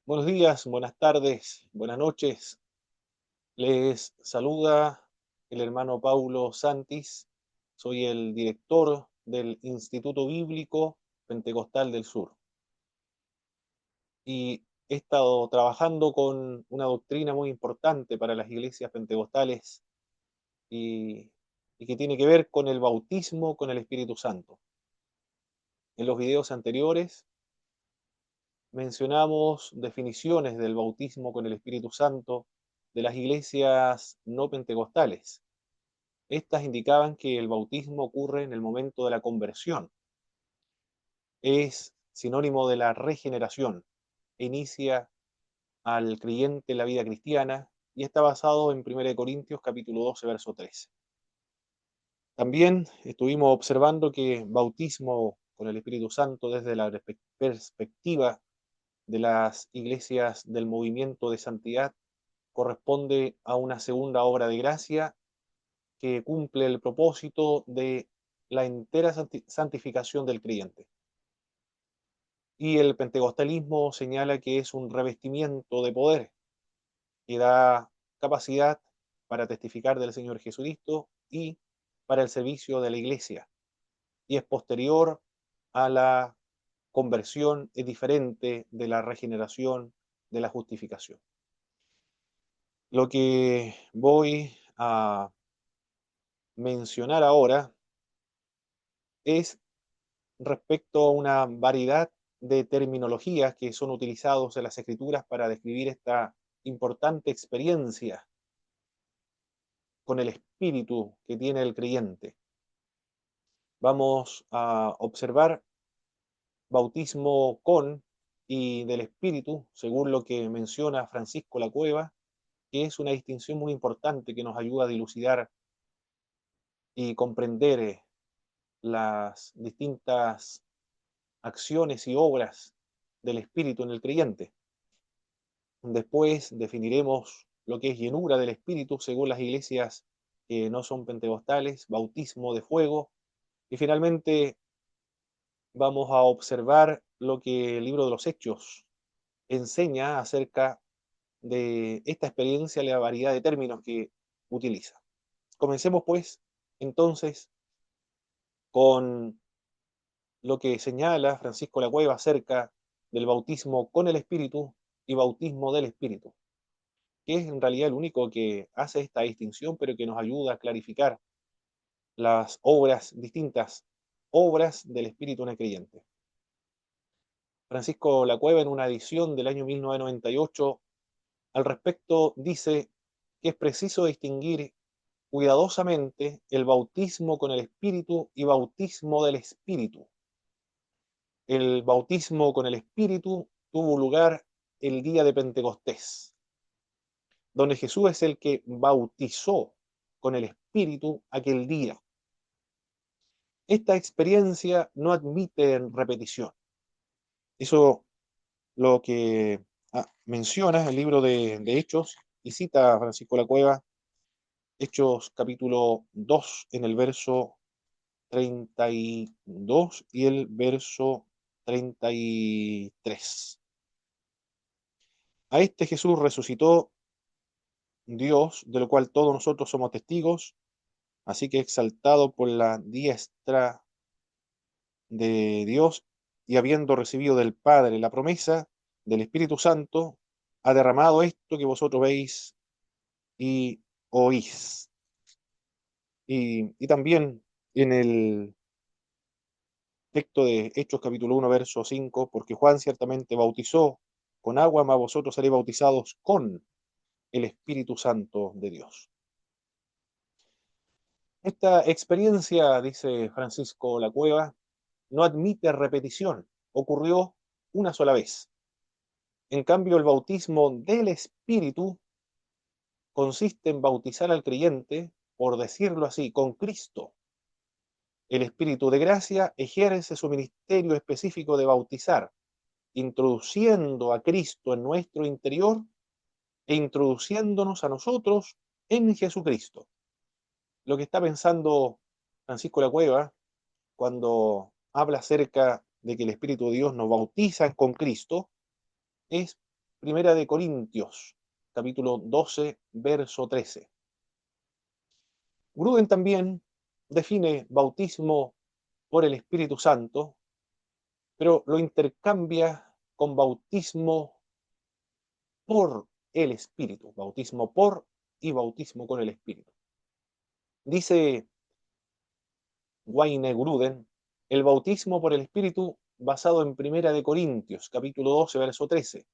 Buenos días, buenas tardes, buenas noches. Les saluda el hermano Paulo Santis. Soy el director del Instituto Bíblico Pentecostal del Sur y he estado trabajando con una doctrina muy importante para las iglesias pentecostales y, y que tiene que ver con el bautismo con el Espíritu Santo. En los videos anteriores mencionamos definiciones del bautismo con el Espíritu Santo de las iglesias no pentecostales. Estas indicaban que el bautismo ocurre en el momento de la conversión. Es sinónimo de la regeneración. Inicia al creyente en la vida cristiana y está basado en 1 Corintios capítulo 12, verso 13. También estuvimos observando que bautismo con el Espíritu Santo desde la perspectiva de las iglesias del movimiento de santidad corresponde a una segunda obra de gracia que cumple el propósito de la entera santificación del creyente. Y el pentecostalismo señala que es un revestimiento de poder que da capacidad para testificar del Señor Jesucristo y para el servicio de la iglesia. Y es posterior a la conversión, es diferente de la regeneración, de la justificación. Lo que voy a mencionar ahora es respecto a una variedad de terminologías que son utilizados en las escrituras para describir esta importante experiencia con el espíritu que tiene el creyente. Vamos a observar bautismo con y del espíritu, según lo que menciona Francisco La Cueva, que es una distinción muy importante que nos ayuda a dilucidar y comprender las distintas acciones y obras del espíritu en el creyente. Después definiremos lo que es llenura del Espíritu según las iglesias que no son pentecostales, bautismo de fuego, y finalmente vamos a observar lo que el libro de los Hechos enseña acerca de esta experiencia y la variedad de términos que utiliza. Comencemos pues entonces con lo que señala Francisco La Cueva acerca del bautismo con el Espíritu y bautismo del Espíritu, que es en realidad el único que hace esta distinción, pero que nos ayuda a clarificar las obras distintas, obras del Espíritu en el creyente. Francisco Lacueva, en una edición del año 1998, al respecto dice que es preciso distinguir cuidadosamente el bautismo con el Espíritu y bautismo del Espíritu. El bautismo con el Espíritu tuvo lugar el día de Pentecostés, donde Jesús es el que bautizó con el Espíritu aquel día. Esta experiencia no admite repetición. Eso lo que menciona el libro de Hechos y cita a Francisco La Cueva, Hechos capítulo 2 en el verso 32 y el verso 33. A este Jesús resucitó Dios, de lo cual todos nosotros somos testigos, así que exaltado por la diestra de Dios y habiendo recibido del Padre la promesa del Espíritu Santo, ha derramado esto que vosotros veis y oís. Y también en el texto de Hechos capítulo 1, verso 5, porque Juan ciertamente bautizó con agua, mas vosotros seréis bautizados con el Espíritu Santo de Dios. Esta experiencia, dice Francisco La Cueva, no admite repetición, ocurrió una sola vez. En cambio, el bautismo del Espíritu consiste en bautizar al creyente, por decirlo así, con Cristo. El Espíritu de gracia ejerce su ministerio específico de bautizar, introduciendo a Cristo en nuestro interior e introduciéndonos a nosotros en Jesucristo. Lo que está pensando Francisco La Cueva cuando habla acerca de que el Espíritu de Dios nos bautiza con Cristo es Primera de Corintios, capítulo 12, verso 13. Gruden también define bautismo por el Espíritu Santo, pero lo intercambia con bautismo por el Espíritu, bautismo por y bautismo con el Espíritu. Dice Wayne Gruden, el bautismo por el Espíritu basado en Primera de Corintios, capítulo 12, verso 13,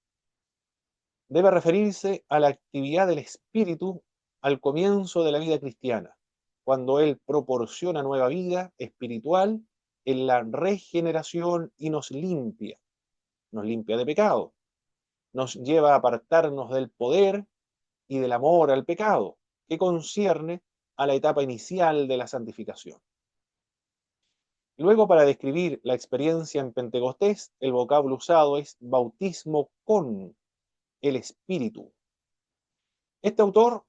debe referirse a la actividad del Espíritu al comienzo de la vida cristiana, cuando Él proporciona nueva vida espiritual en la regeneración y nos limpia de pecado, nos lleva a apartarnos del poder y del amor al pecado, que concierne a la etapa inicial de la santificación. Luego, para describir la experiencia en Pentecostés, el vocablo usado es bautismo con el Espíritu. Este autor,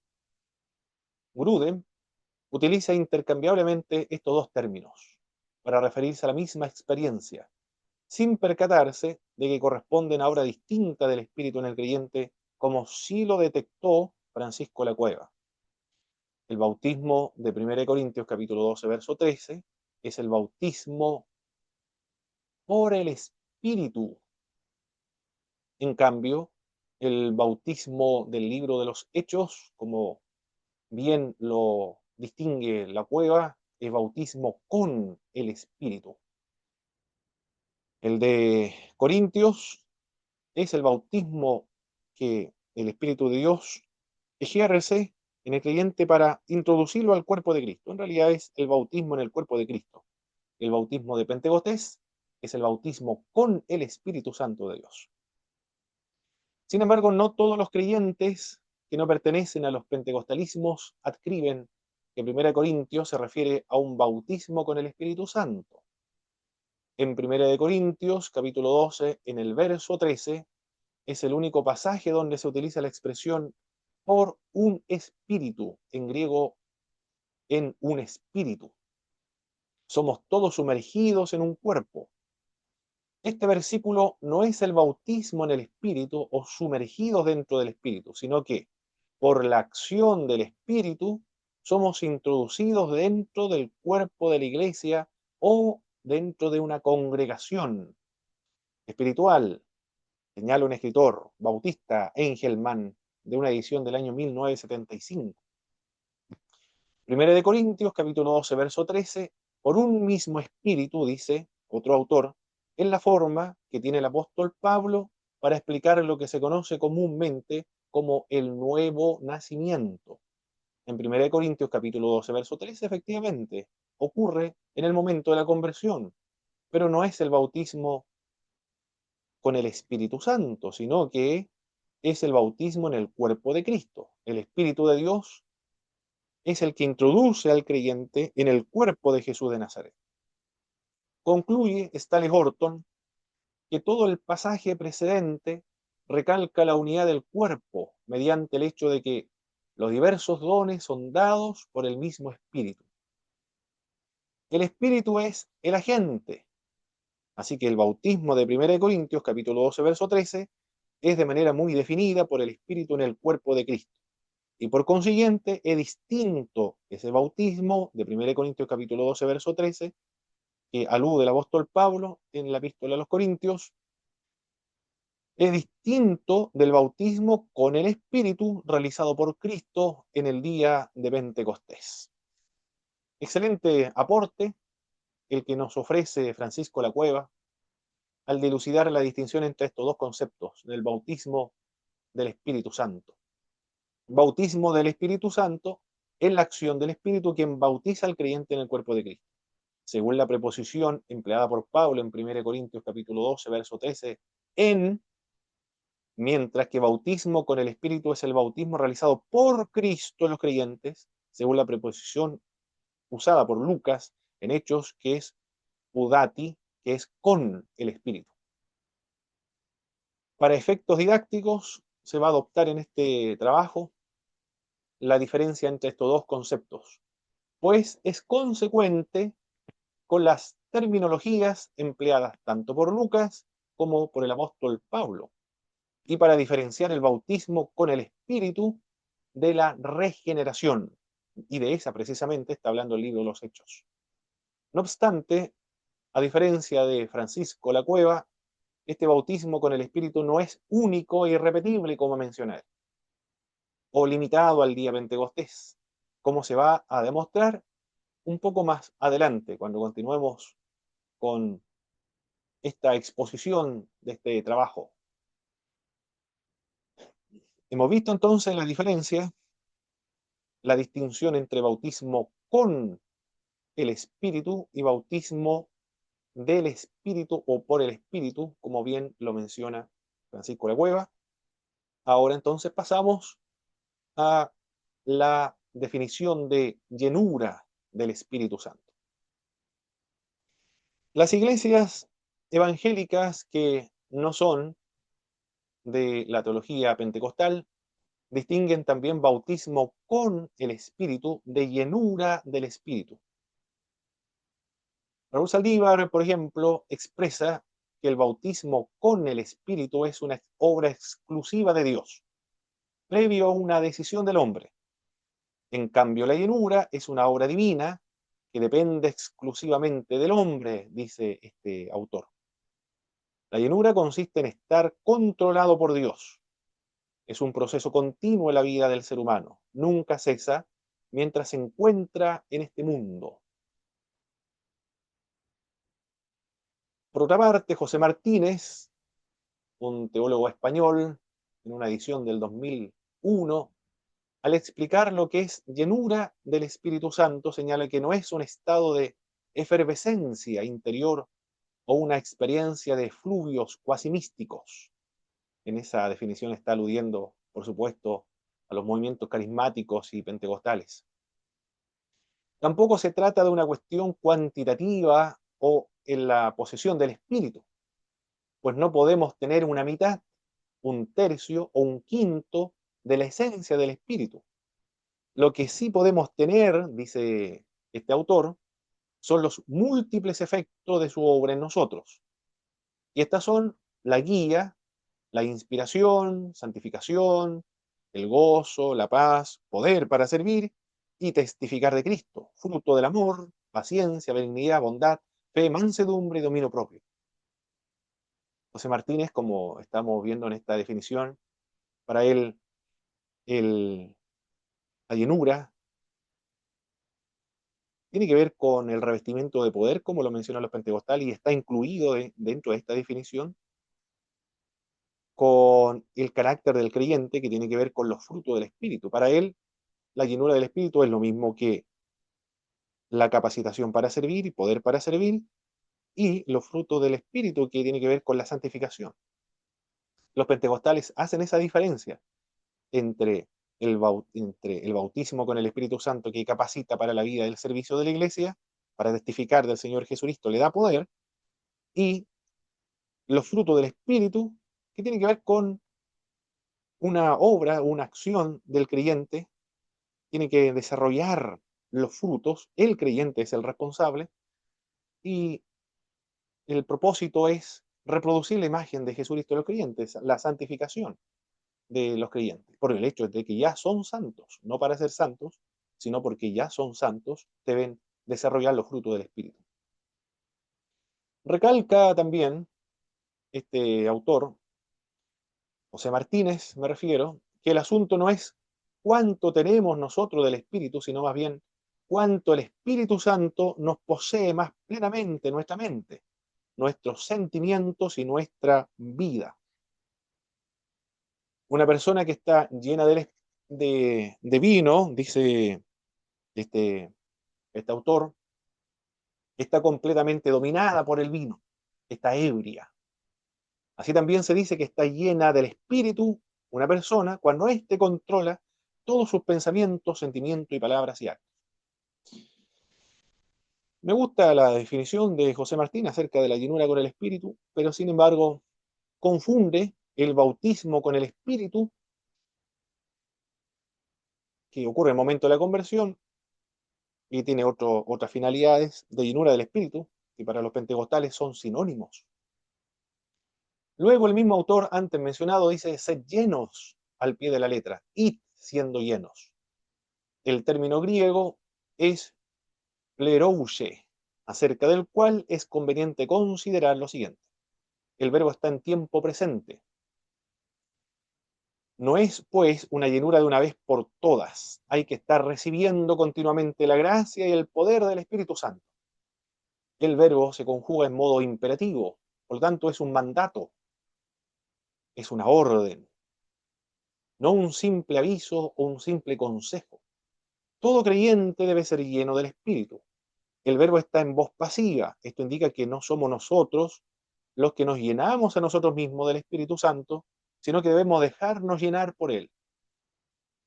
Gruden, utiliza intercambiablemente estos dos términos para referirse a la misma experiencia, sin percatarse de que corresponden a obra distinta del Espíritu en el creyente, como sí lo detectó Francisco La Cueva. El bautismo de 1 Corintios capítulo 12, verso 13, es el bautismo por el Espíritu. En cambio, el bautismo del libro de los Hechos, como bien lo distingue La Cueva, es bautismo con el Espíritu. El de Corintios es el bautismo que el Espíritu de Dios ejerce en el creyente para introducirlo al cuerpo de Cristo. En realidad es el bautismo en el cuerpo de Cristo. El bautismo de Pentecostés es el bautismo con el Espíritu Santo de Dios. Sin embargo, no todos los creyentes que no pertenecen a los pentecostalismos adscriben que 1 Corintios se refiere a un bautismo con el Espíritu Santo. En 1 Corintios, capítulo 12, en el verso 13, es el único pasaje donde se utiliza la expresión por un espíritu, en griego, en un espíritu. Somos todos sumergidos en un cuerpo. Este versículo no es el bautismo en el Espíritu o sumergidos dentro del Espíritu, sino que por la acción del Espíritu somos introducidos dentro del cuerpo de la iglesia o dentro de una congregación espiritual, señala un escritor bautista, Engelmann, de una edición del año 1975. Primera de Corintios, capítulo 12, verso 13, por un mismo espíritu, dice otro autor, es la forma que tiene el apóstol Pablo para explicar lo que se conoce comúnmente como el nuevo nacimiento. En 1 Corintios capítulo 12, verso 13, efectivamente, ocurre en el momento de la conversión, pero no es el bautismo con el Espíritu Santo, sino que es el bautismo en el cuerpo de Cristo. El Espíritu de Dios es el que introduce al creyente en el cuerpo de Jesús de Nazaret. Concluye Stanley Horton que todo el pasaje precedente recalca la unidad del cuerpo mediante el hecho de que los diversos dones son dados por el mismo Espíritu. El Espíritu es el agente, así que el bautismo de 1 Corintios capítulo 12, verso 13, es de manera muy definida por el Espíritu en el cuerpo de Cristo. Y por consiguiente es distinto ese bautismo de 1 Corintios capítulo 12, verso 13, que alude el apóstol Pablo en la epístola a los Corintios, es distinto del bautismo con el Espíritu realizado por Cristo en el día de Pentecostés. Excelente aporte el que nos ofrece Francisco La Cueva al dilucidar la distinción entre estos dos conceptos del bautismo del Espíritu Santo. Bautismo del Espíritu Santo es la acción del Espíritu quien bautiza al creyente en el cuerpo de Cristo. Según la preposición empleada por Pablo en 1 Corintios capítulo 12, verso 13, en, mientras que bautismo con el Espíritu es el bautismo realizado por Cristo en los creyentes, según la preposición usada por Lucas en Hechos, que es udati, que es con el Espíritu. Para efectos didácticos, se va a adoptar en este trabajo la diferencia entre estos dos conceptos, pues es consecuente con las terminologías empleadas tanto por Lucas como por el apóstol Pablo. y para diferenciar el bautismo con el Espíritu de la regeneración. Y de esa precisamente está hablando el libro de los Hechos. No obstante, a diferencia de Francisco la Cueva, este bautismo con el Espíritu no es único e irrepetible, como mencioné, o limitado al día Pentecostés, como se va a demostrar un poco más adelante, cuando continuemos con esta exposición de este trabajo. Hemos visto entonces la diferencia, la distinción entre bautismo con el Espíritu y bautismo del Espíritu o por el Espíritu, como bien lo menciona Francisco de Cueva. Ahora entonces pasamos a la definición de llenura del Espíritu Santo. Las iglesias evangélicas que no son de la teología pentecostal distinguen también bautismo con el Espíritu de llenura del Espíritu. Raúl Saldívar, por ejemplo, expresa que el bautismo con el Espíritu es una obra exclusiva de Dios, previo a una decisión del hombre. En cambio, la llenura es una obra divina que depende exclusivamente del hombre, dice este autor. La llenura consiste en estar controlado por Dios. Es un proceso continuo en la vida del ser humano. Nunca cesa mientras se encuentra en este mundo. Por otra parte, José Martínez, un teólogo español, en una edición del 2001, al explicar lo que es llenura del Espíritu Santo, señala que no es un estado de efervescencia interior o una experiencia de fluvios cuasi místicos. En esa definición está aludiendo, por supuesto, a los movimientos carismáticos y pentecostales. Tampoco se trata de una cuestión cuantitativa o en la posesión del Espíritu, pues no podemos tener una mitad, un tercio o un quinto de la esencia del Espíritu. Lo que sí podemos tener, dice este autor, son los múltiples efectos de su obra en nosotros. Y estas son la guía, la inspiración, santificación, el gozo, la paz, poder para servir y testificar de Cristo, fruto del amor, paciencia, benignidad, bondad, fe, mansedumbre y dominio propio. José Martínez, como estamos viendo en esta definición, para él el, la llenura tiene que ver con el revestimiento de poder, como lo mencionan los pentecostales, y está incluido dentro de esta definición, con el carácter del creyente, que tiene que ver con los frutos del Espíritu. Para él, la llenura del Espíritu es lo mismo que la capacitación para servir y poder para servir, y los frutos del Espíritu, que tiene que ver con la santificación. Los pentecostales hacen esa diferencia entre entre el bautismo con el Espíritu Santo, que capacita para la vida del servicio de la iglesia, para testificar del Señor Jesucristo, le da poder, y los frutos del Espíritu, que tiene que ver con una obra, una acción del creyente, tiene que desarrollar los frutos, el creyente es el responsable, y el propósito es reproducir la imagen de Jesucristo en los creyentes, la santificación de los creyentes, por el hecho de que ya son santos, no para ser santos, sino porque ya son santos, deben desarrollar los frutos del Espíritu. Recalca también este autor, José Martínez me refiero, que el asunto no es cuánto tenemos nosotros del Espíritu, sino más bien cuánto el Espíritu Santo nos posee más plenamente nuestra mente, nuestros sentimientos y nuestra vida. Una persona que está llena de vino, dice este, este autor, está completamente dominada por el vino, está ebria. Así también se dice que está llena del espíritu una persona cuando éste controla todos sus pensamientos, sentimientos y palabras y actos. Me gusta la definición de José Martín acerca de la llenura con el espíritu, pero sin embargo confunde el bautismo con el espíritu que ocurre en el momento de la conversión y tiene otras finalidades de llenura del espíritu, que para los pentecostales son sinónimos. Luego el mismo autor antes mencionado dice, sed llenos al pie de la letra, id siendo llenos. El término griego es plerouche, acerca del cual es conveniente considerar lo siguiente. El verbo está en tiempo presente. No es, pues, una llenura de una vez por todas. Hay que estar recibiendo continuamente la gracia y el poder del Espíritu Santo. El verbo se conjuga en modo imperativo, por lo tanto es un mandato, es una orden, no un simple aviso o un simple consejo. Todo creyente debe ser lleno del Espíritu. El verbo está en voz pasiva. Esto indica que no somos nosotros los que nos llenamos a nosotros mismos del Espíritu Santo, sino que debemos dejarnos llenar por él.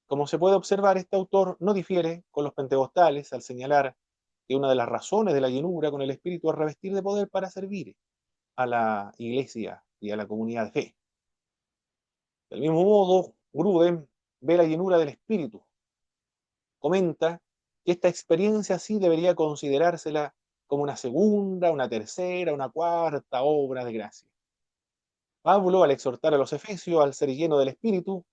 Como se puede observar, este autor no difiere con los pentecostales al señalar que una de las razones de la llenura con el Espíritu es revestir de poder para servir a la iglesia y a la comunidad de fe. Del mismo modo, Gruden ve la llenura del Espíritu. Comenta que esta experiencia sí debería considerársela como una segunda, una tercera, una cuarta obra de gracia. Pablo, al exhortar a los efesios al ser lleno del Espíritu,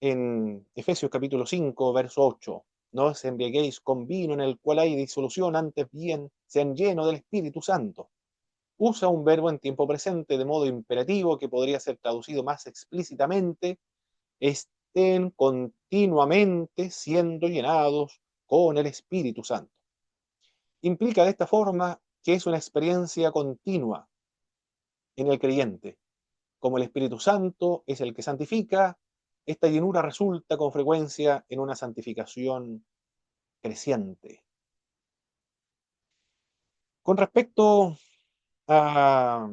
en Efesios capítulo 5, verso 8, no os embriaguéis con vino en el cual hay disolución, antes bien sean llenos del Espíritu Santo. Usa un verbo en tiempo presente de modo imperativo que podría ser traducido más explícitamente, estén continuamente siendo llenados con el Espíritu Santo. Implica de esta forma que es una experiencia continua en el creyente. Como el Espíritu Santo es el que santifica, esta llenura resulta con frecuencia en una santificación creciente. Con respecto a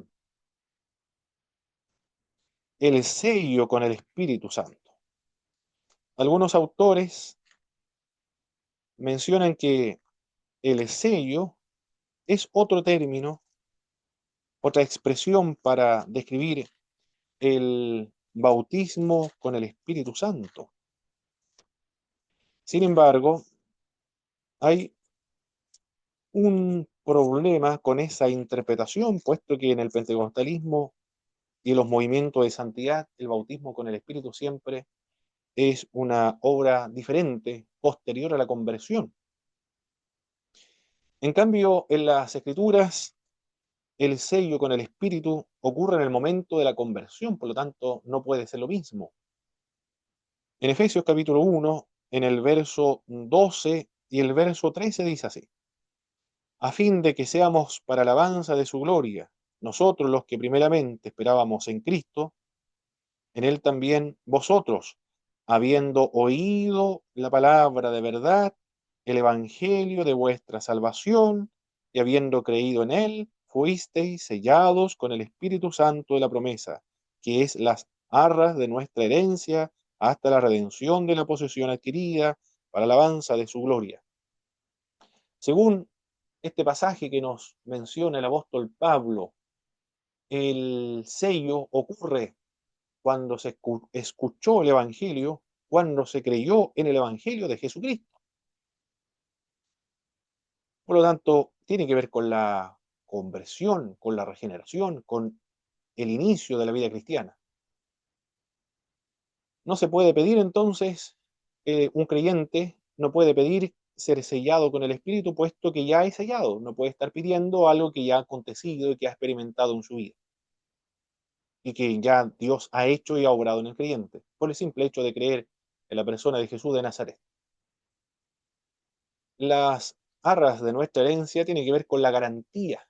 el sello con el Espíritu Santo, algunos autores mencionan que el sello es otro término, otra expresión para describir el bautismo con el Espíritu Santo. Sin embargo, hay un problema con esa interpretación, puesto que en el pentecostalismo y los movimientos de santidad, el bautismo con el Espíritu siempre es una obra diferente, posterior a la conversión. En cambio, en las Escrituras, el sello con el Espíritu ocurre en el momento de la conversión, por lo tanto, no puede ser lo mismo. En Efesios capítulo 1, en el verso 12 y el verso 13 dice así: a fin de que seamos para alabanza de su gloria, nosotros los que primeramente esperábamos en Cristo, en él también vosotros, habiendo oído la palabra de verdad, el evangelio de vuestra salvación, y habiendo creído en él, fuisteis sellados con el Espíritu Santo de la promesa, que es las arras de nuestra herencia hasta la redención de la posesión adquirida para alabanza de su gloria. Según este pasaje que nos menciona el apóstol Pablo, el sello ocurre cuando se escuchó el Evangelio, cuando se creyó en el Evangelio de Jesucristo. Por lo tanto, tiene que ver con la conversión, con la regeneración, con el inicio de la vida cristiana. No se puede pedir entonces, un creyente no puede pedir ser sellado con el Espíritu, puesto que ya es sellado. No puede estar pidiendo algo que ya ha acontecido y que ha experimentado en su vida, y que ya Dios ha hecho y ha obrado en el creyente, por el simple hecho de creer en la persona de Jesús de Nazaret. Las arras de nuestra herencia tienen que ver con la garantía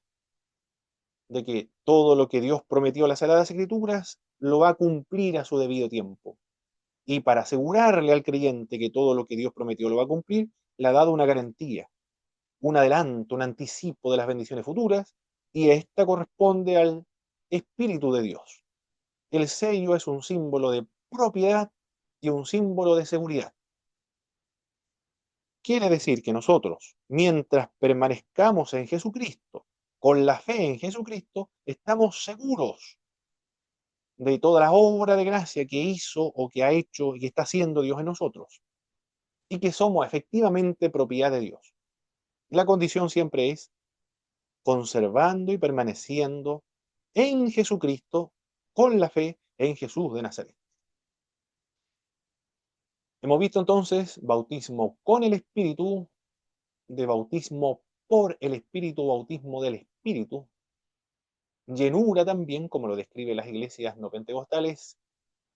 de que todo lo que Dios prometió en las Sagradas Escrituras lo va a cumplir a su debido tiempo. Y para asegurarle al creyente que todo lo que Dios prometió lo va a cumplir, le ha dado una garantía, un adelanto, un anticipo de las bendiciones futuras, y esta corresponde al Espíritu de Dios. El sello es un símbolo de propiedad y un símbolo de seguridad. Quiere decir que nosotros, mientras permanezcamos en Jesucristo, con la fe en Jesucristo, estamos seguros de toda la obra de gracia que hizo o que ha hecho y que está haciendo Dios en nosotros, y que somos efectivamente propiedad de Dios. La condición siempre es conservando y permaneciendo en Jesucristo con la fe en Jesús de Nazaret. Hemos visto entonces bautismo con el Espíritu, de bautismo por el Espíritu, bautismo del Espíritu, llenura también, como lo describen las iglesias no pentecostales,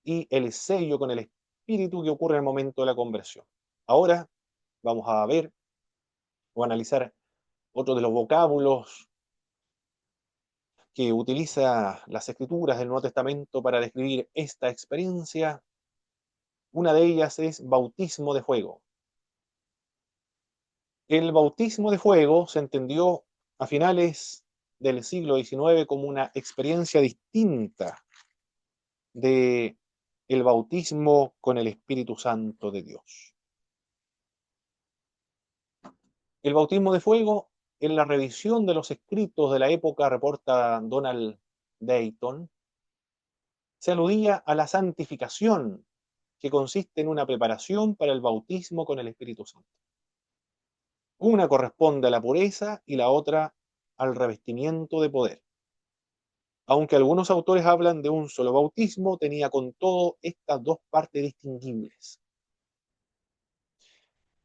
y el sello con el Espíritu que ocurre en el momento de la conversión. Ahora vamos a ver o analizar otro de los vocábulos que utiliza las escrituras del Nuevo Testamento para describir esta experiencia. Una de ellas es bautismo de fuego. El bautismo de fuego se entendió a finales del siglo XIX como una experiencia distinta de el bautismo con el Espíritu Santo de Dios. El bautismo de fuego, en la revisión de los escritos de la época, reporta Donald Dayton, se aludía a la santificación, que consiste en una preparación para el bautismo con el Espíritu Santo. Una corresponde a la pureza y la otra al revestimiento de poder. Aunque algunos autores hablan de un solo bautismo, tenía con todo estas dos partes distinguibles.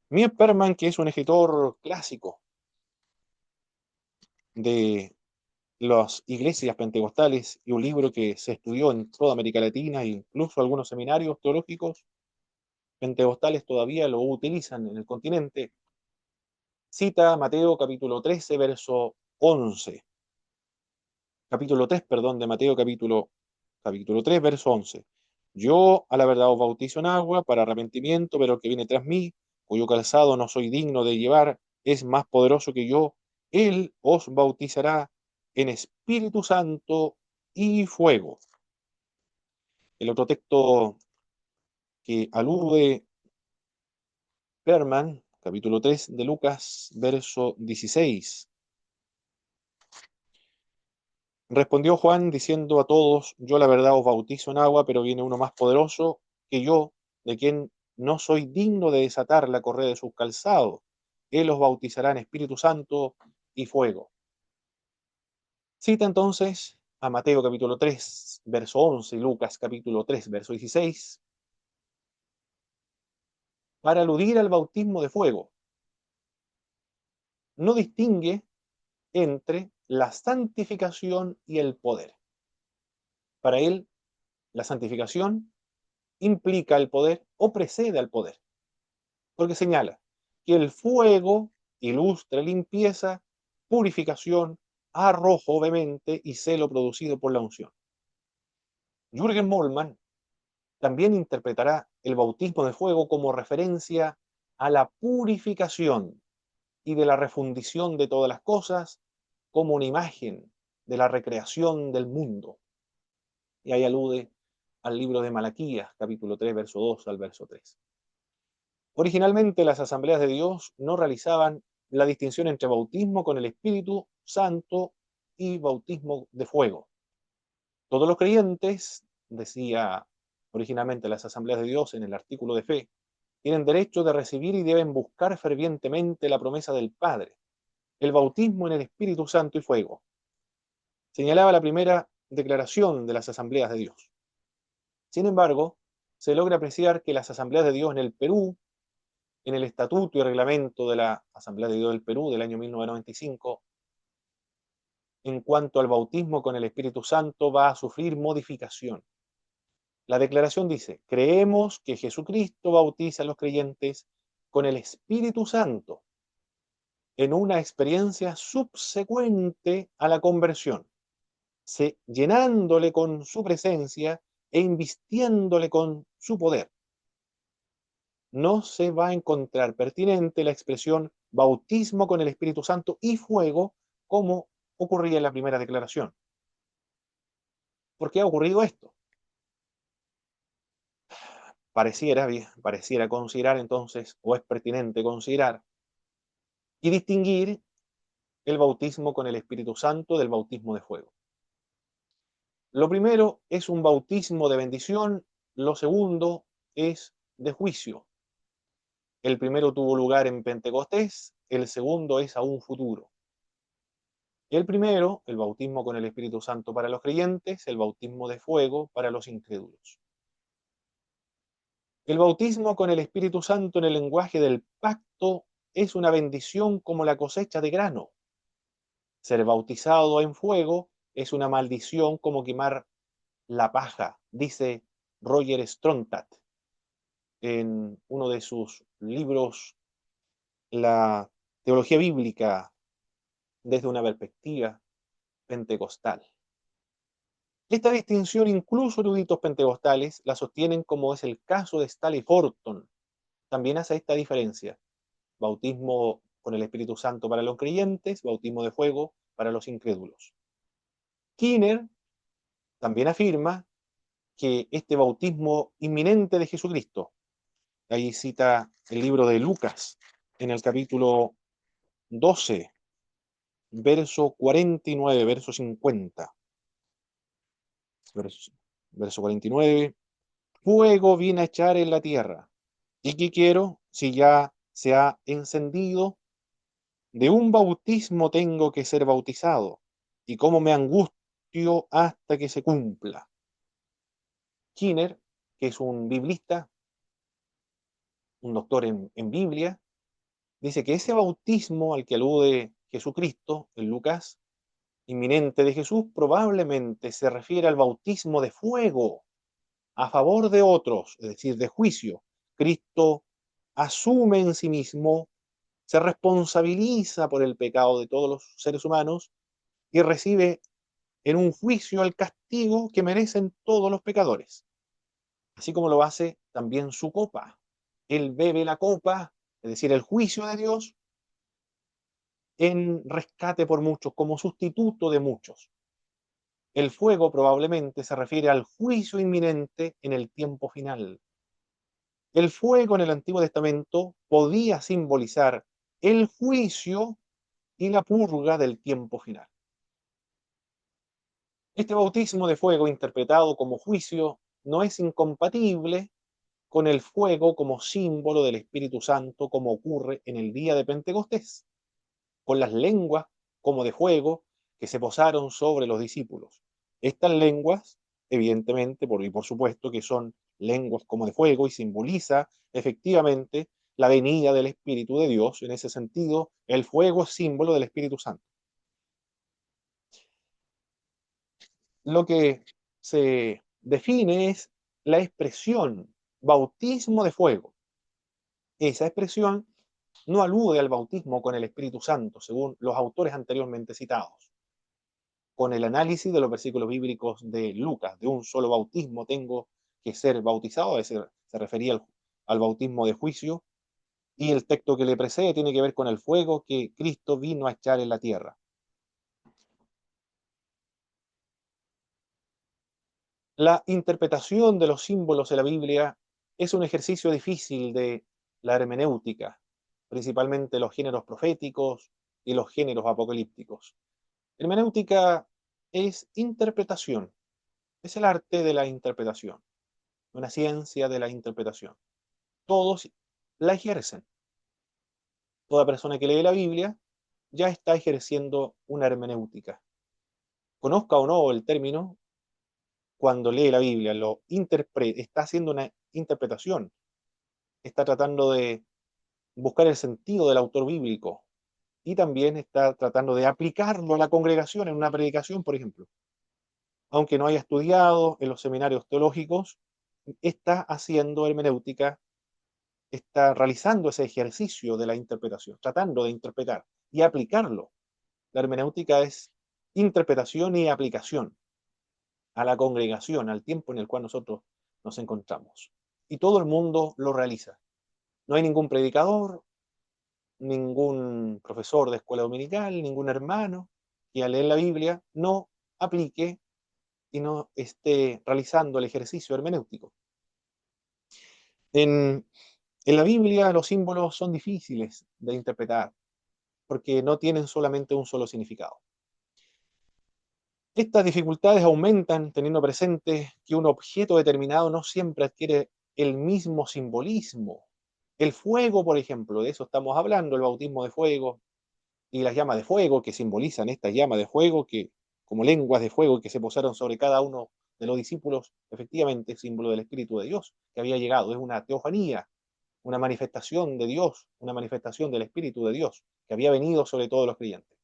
Mier Perman, que es un escritor clásico de las iglesias pentecostales y un libro que se estudió en toda América Latina e incluso algunos seminarios teológicos pentecostales todavía lo utilizan en el continente, cita Mateo capítulo 13, verso 11. Capítulo 3, perdón, de Mateo capítulo 3, verso 11. Yo a la verdad os bautizo en agua para arrepentimiento, pero el que viene tras mí, cuyo calzado no soy digno de llevar, es más poderoso que yo. Él os bautizará en Espíritu Santo y fuego. El otro texto que alude Perman, capítulo 3 de Lucas, verso 16. Respondió Juan diciendo a todos, yo la verdad os bautizo en agua, pero viene uno más poderoso que yo, de quien no soy digno de desatar la correa de sus calzados. Él os bautizará en Espíritu Santo y fuego. Cita entonces a Mateo capítulo 3, verso 11 y Lucas capítulo 3, verso 16, para aludir al bautismo de fuego. No distingue entre la santificación y el poder. Para él, la santificación implica el poder o precede al poder, porque señala que el fuego ilustra limpieza, purificación, arrojo vehemente y celo producido por la unción. Jürgen Moltmann también interpretará el bautismo de fuego como referencia a la purificación y de la refundición de todas las cosas como una imagen de la recreación del mundo. Y ahí alude al libro de Malaquías, capítulo 3, verso 2 al verso 3. Originalmente las asambleas de Dios no realizaban la distinción entre bautismo con el Espíritu Santo y bautismo de fuego. Todos los creyentes, decía originalmente las asambleas de Dios en el artículo de fe, tienen derecho de recibir y deben buscar fervientemente la promesa del Padre, el bautismo en el Espíritu Santo y fuego. Señalaba la primera declaración de las asambleas de Dios. Sin embargo, se logra apreciar que las asambleas de Dios en el Perú, en el Estatuto y Reglamento de la Asamblea de Dios del Perú del año 1995, en cuanto al bautismo con el Espíritu Santo, va a sufrir modificación. La declaración dice, creemos que Jesucristo bautiza a los creyentes con el Espíritu Santo en una experiencia subsecuente a la conversión, llenándole con su presencia e invistiéndole con su poder. No se va a encontrar pertinente la expresión bautismo con el Espíritu Santo y fuego como ocurría en la primera declaración. ¿Por qué ha ocurrido esto? Pareciera considerar entonces, o es pertinente considerar y distinguir el bautismo con el Espíritu Santo del bautismo de fuego. Lo primero es un bautismo de bendición, lo segundo es de juicio. El primero tuvo lugar en Pentecostés, el segundo es aún futuro. El primero, el bautismo con el Espíritu Santo para los creyentes, el bautismo de fuego para los incrédulos. El bautismo con el Espíritu Santo en el lenguaje del pacto es una bendición como la cosecha de grano. Ser bautizado en fuego es una maldición como quemar la paja, dice Roger Strontat en uno de sus libros, La teología bíblica desde una perspectiva pentecostal. Esta distinción incluso eruditos pentecostales la sostienen, como es el caso de Stanley Forton. También hace esta diferencia: bautismo con el Espíritu Santo para los creyentes, bautismo de fuego para los incrédulos. Skinner también afirma que este bautismo inminente de Jesucristo, ahí cita el libro de Lucas en el capítulo 12, verso 49, verso 50. Verso 49. Fuego viene a echar en la tierra. ¿Y qué quiero si ya se ha encendido? De un bautismo tengo que ser bautizado, y cómo me angustio hasta que se cumpla. Skinner, que es un biblista, un doctor en Biblia, dice que ese bautismo al que alude Jesucristo en Lucas, inminente de Jesús, probablemente se refiere al bautismo de fuego a favor de otros, es decir, de juicio. Cristo asume en sí mismo, se responsabiliza por el pecado de todos los seres humanos y recibe en un juicio el castigo que merecen todos los pecadores, así como lo hace también su copa. Él bebe la copa, es decir, el juicio de Dios, en rescate por muchos, como sustituto de muchos. El fuego probablemente se refiere al juicio inminente en el tiempo final. El fuego en el Antiguo Testamento podía simbolizar el juicio y la purga del tiempo final. Este bautismo de fuego interpretado como juicio no es incompatible con el fuego como símbolo del Espíritu Santo, como ocurre en el día de Pentecostés, con las lenguas como de fuego que se posaron sobre los discípulos. Estas lenguas, evidentemente, y por supuesto que son lenguas como de fuego y simboliza efectivamente la venida del Espíritu de Dios. En ese sentido, el fuego es símbolo del Espíritu Santo. Lo que se define es la expresión bautismo de fuego. Esa expresión no alude al bautismo con el Espíritu Santo, según los autores anteriormente citados. Con el análisis de los versículos bíblicos de Lucas, de un solo bautismo tengo que ser bautizado, se refería al bautismo de juicio, y el texto que le precede tiene que ver con el fuego que Cristo vino a echar en la tierra. La interpretación de los símbolos en la Biblia es un ejercicio difícil de la hermenéutica, principalmente los géneros proféticos y los géneros apocalípticos. Hermenéutica es interpretación, es el arte de la interpretación, una ciencia de la interpretación. Todos la ejercen. Toda persona que lee la Biblia ya está ejerciendo una hermenéutica. Conozca o no el término, cuando lee la Biblia, está haciendo una interpretación, está tratando de buscar el sentido del autor bíblico y también está tratando de aplicarlo a la congregación en una predicación, por ejemplo. Aunque no haya estudiado en los seminarios teológicos, está haciendo hermenéutica, está realizando ese ejercicio de la interpretación, tratando de interpretar y aplicarlo. La hermenéutica es interpretación y aplicación a la congregación, al tiempo en el cual nosotros nos encontramos. Y todo el mundo lo realiza. No hay ningún predicador, ningún profesor de escuela dominical, ningún hermano que al leer la Biblia no aplique y no esté realizando el ejercicio hermenéutico. En, en la Biblia los símbolos son difíciles de interpretar porque no tienen solamente un solo significado. Estas dificultades aumentan teniendo presente que un objeto determinado no siempre adquiere el mismo simbolismo. El fuego, por ejemplo, de eso estamos hablando, el bautismo de fuego, y las llamas de fuego que simbolizan estas llamas de fuego, que como lenguas de fuego que se posaron sobre cada uno de los discípulos, efectivamente símbolo del Espíritu de Dios que había llegado. Es una teofanía, una manifestación de Dios, una manifestación del Espíritu de Dios que había venido sobre todos los creyentes.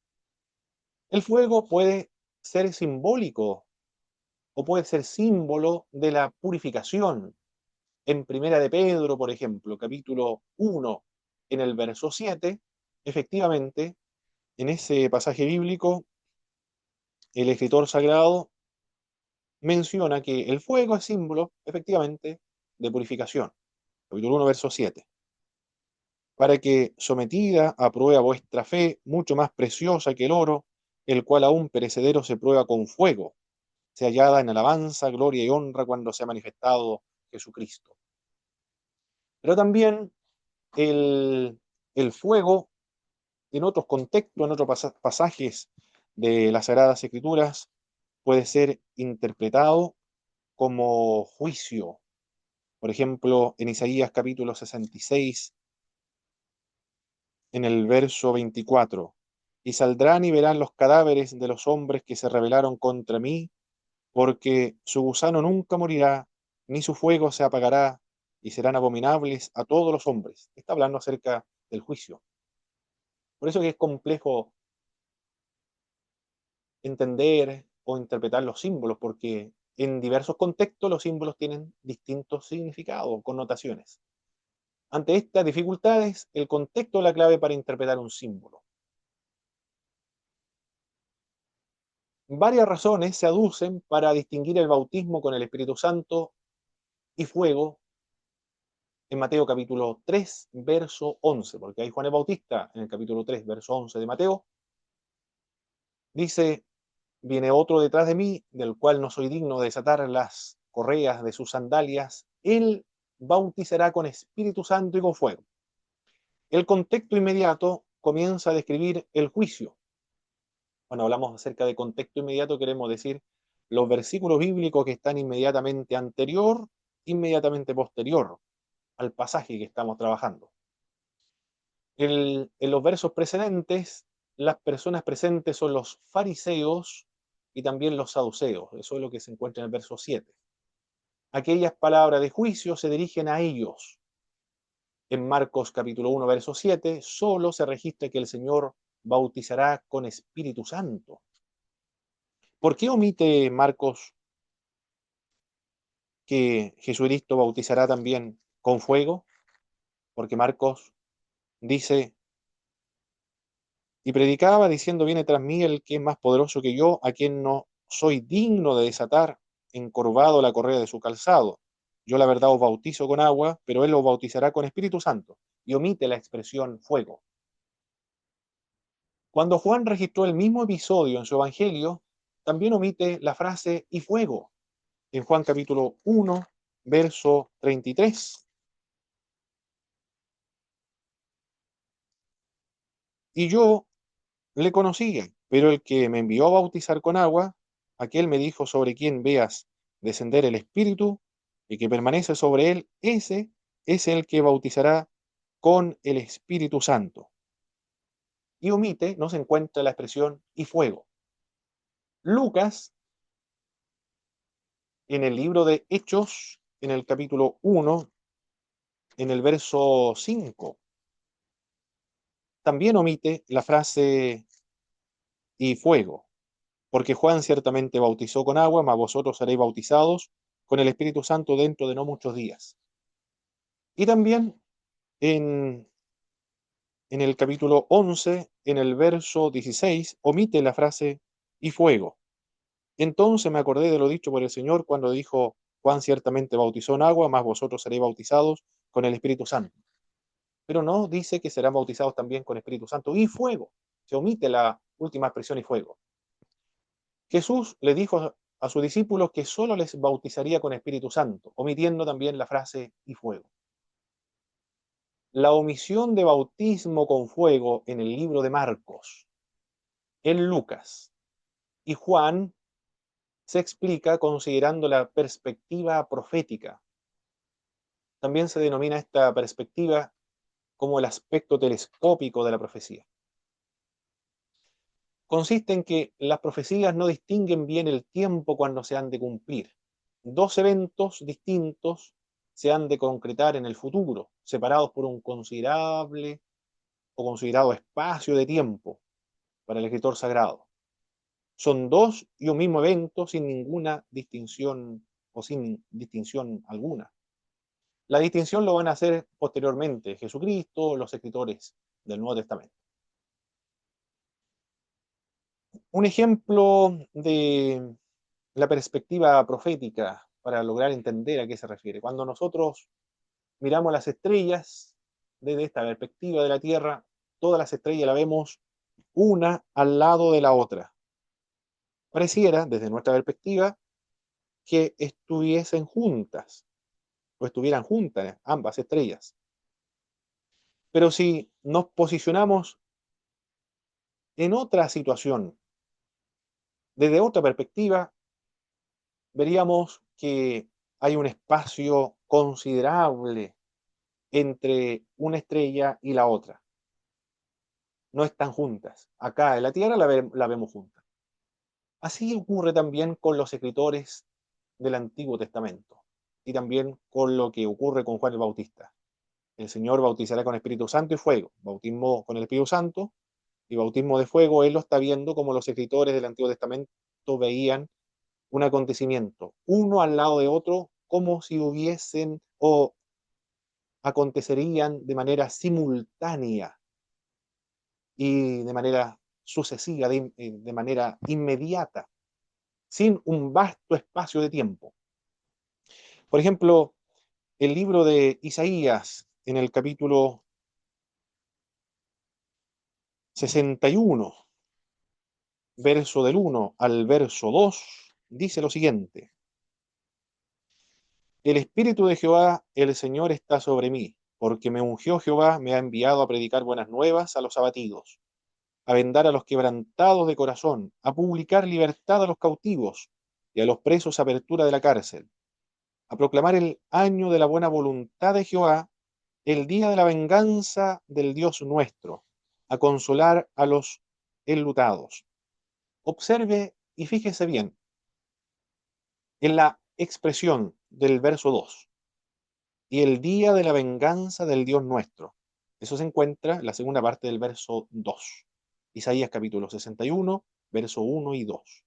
El fuego puede ser simbólico o puede ser símbolo de la purificación. En Primera de Pedro, por ejemplo, capítulo 1, en el verso 7, efectivamente, en ese pasaje bíblico, el escritor sagrado menciona que el fuego es símbolo, efectivamente, de purificación. Capítulo 1, verso 7. Para que, sometida a prueba vuestra fe, mucho más preciosa que el oro, el cual aún perecedero se prueba con fuego, sea hallada en alabanza, gloria y honra cuando sea manifestado Jesucristo. Pero también el, el fuego, en otros contextos, en otros pasajes de las Sagradas Escrituras, puede ser interpretado como juicio. Por ejemplo, en Isaías capítulo 66, en el verso 24, y saldrán y verán los cadáveres de los hombres que se rebelaron contra mí, porque su gusano nunca morirá, ni su fuego se apagará, y serán abominables a todos los hombres. Está hablando acerca del juicio. Por eso que es complejo entender o interpretar los símbolos, porque en diversos contextos los símbolos tienen distintos significados, connotaciones. Ante estas dificultades, el contexto es la clave para interpretar un símbolo. Varias razones se aducen para distinguir el bautismo con el Espíritu Santo y fuego en Mateo capítulo 3, verso 11, porque hay Juan el Bautista en el capítulo 3, verso 11 de Mateo, dice: viene otro detrás de mí, del cual no soy digno de desatar las correas de sus sandalias. Él bautizará con Espíritu Santo y con fuego. El contexto inmediato comienza a describir el juicio. Cuando hablamos acerca de contexto inmediato, queremos decir los versículos bíblicos que están inmediatamente posterior al pasaje que estamos trabajando. En los versos precedentes, las personas presentes son los fariseos y también los saduceos. Eso es lo que se encuentra en el verso 7. Aquellas palabras de juicio se dirigen a ellos. En Marcos capítulo 1, verso 7, solo se registra que el Señor bautizará con Espíritu Santo. ¿Por qué omite Marcos que Jesucristo bautizará también con fuego? Porque Marcos dice: y predicaba diciendo, viene tras mí el que es más poderoso que yo, a quien no soy digno de desatar encorvado la correa de su calzado. Yo la verdad os bautizo con agua, pero él os bautizará con Espíritu Santo. Y omite la expresión fuego. Cuando Juan registró el mismo episodio en su evangelio, también omite la frase y fuego. En Juan capítulo 1, verso 33. Y yo le conocía, pero el que me envió a bautizar con agua, aquel me dijo: sobre quien veas descender el Espíritu y que permanece sobre él, ese es el que bautizará con el Espíritu Santo. Y omite, no se encuentra la expresión y fuego. Lucas, en el libro de Hechos, en el capítulo 1, en el verso 5, también omite la frase y fuego. Porque Juan ciertamente bautizó con agua, mas vosotros seréis bautizados con el Espíritu Santo dentro de no muchos días. Y también en, en el capítulo 11, en el verso 16, omite la frase y fuego. Entonces me acordé de lo dicho por el Señor cuando dijo: Juan ciertamente bautizó en agua, mas vosotros seréis bautizados con el Espíritu Santo. Pero no dice que serán bautizados también con Espíritu Santo y fuego. Se omite la última expresión y fuego. Jesús le dijo a sus discípulos que solo les bautizaría con Espíritu Santo, omitiendo también la frase y fuego. La omisión de bautismo con fuego en el libro de Marcos, en Lucas y Juan se explica considerando la perspectiva profética. También se denomina esta perspectiva como el aspecto telescópico de la profecía. consiste en que las profecías no distinguen bien el tiempo cuando se han de cumplir. Dos eventos distintos se han de concretar en el futuro, separados por un considerable o considerado espacio de tiempo para el escritor sagrado. Son dos y un mismo evento sin ninguna distinción o sin distinción alguna. La distinción lo van a hacer posteriormente Jesucristo, los escritores del Nuevo Testamento. Un ejemplo de la perspectiva profética para lograr entender a qué se refiere. Cuando nosotros miramos las estrellas desde esta perspectiva de la Tierra, todas las estrellas las vemos una al lado de la otra. Pareciera, desde nuestra perspectiva, que estuviesen juntas o estuvieran juntas ambas estrellas. Pero si nos posicionamos en otra situación, desde otra perspectiva, veríamos que hay un espacio considerable entre una estrella y la otra. No están juntas. Acá en la Tierra la vemos juntas. Así ocurre también con los escritores del Antiguo Testamento y también con lo que ocurre con Juan el Bautista. El Señor bautizará con Espíritu Santo y fuego. Bautismo con el Espíritu Santo y bautismo de fuego. Él lo está viendo como los escritores del Antiguo Testamento veían un acontecimiento, uno al lado de otro, como si hubiesen o acontecerían de manera simultánea y de manera sucesiva, de manera inmediata, sin un vasto espacio de tiempo. Por ejemplo, el libro de Isaías, en el capítulo 61, verso del 1 al verso 2, dice lo siguiente: El Espíritu de Jehová, el Señor, está sobre mí, porque me ungió Jehová, me ha enviado a predicar buenas nuevas a los abatidos, a vendar a los quebrantados de corazón, a publicar libertad a los cautivos y a los presos apertura de la cárcel, a proclamar el año de la buena voluntad de Jehová, el día de la venganza del Dios nuestro, a consolar a los enlutados. Observe y fíjese bien en la expresión del verso 2, y el día de la venganza del Dios nuestro. Eso se encuentra en la segunda parte del verso 2. Isaías capítulo 61, verso 1 y 2.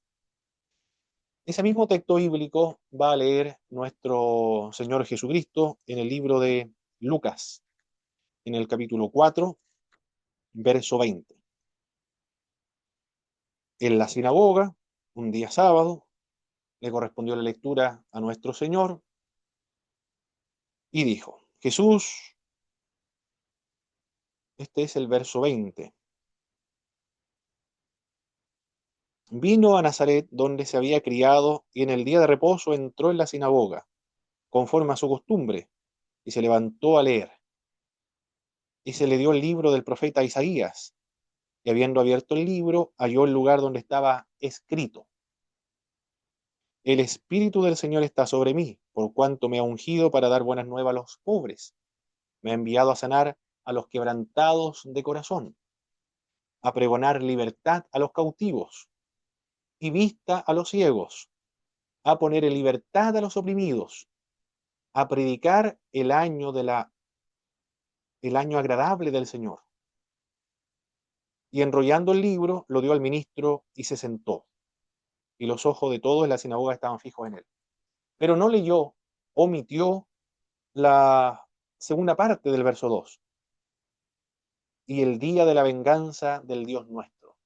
Ese mismo texto bíblico va a leer nuestro Señor Jesucristo en el libro de Lucas, en el capítulo 4, verso 20. En la sinagoga, un día sábado, le correspondió la lectura a nuestro Señor y dijo: Jesús, este es el verso 20, vino a Nazaret, donde se había criado, y en el día de reposo entró en la sinagoga, conforme a su costumbre, y se levantó a leer. Y se le dio el libro del profeta Isaías, y habiendo abierto el libro, halló el lugar donde estaba escrito: El Espíritu del Señor está sobre mí, por cuanto me ha ungido para dar buenas nuevas a los pobres. Me ha enviado a sanar a los quebrantados de corazón, a pregonar libertad a los cautivos y vista a los ciegos, a poner en libertad a los oprimidos, a predicar el año agradable del Señor. Y enrollando el libro, lo dio al ministro y se sentó. Y los ojos de todos en la sinagoga estaban fijos en él. Pero no leyó, omitió la segunda parte del verso 2. Y el día de la venganza del Dios nuestro.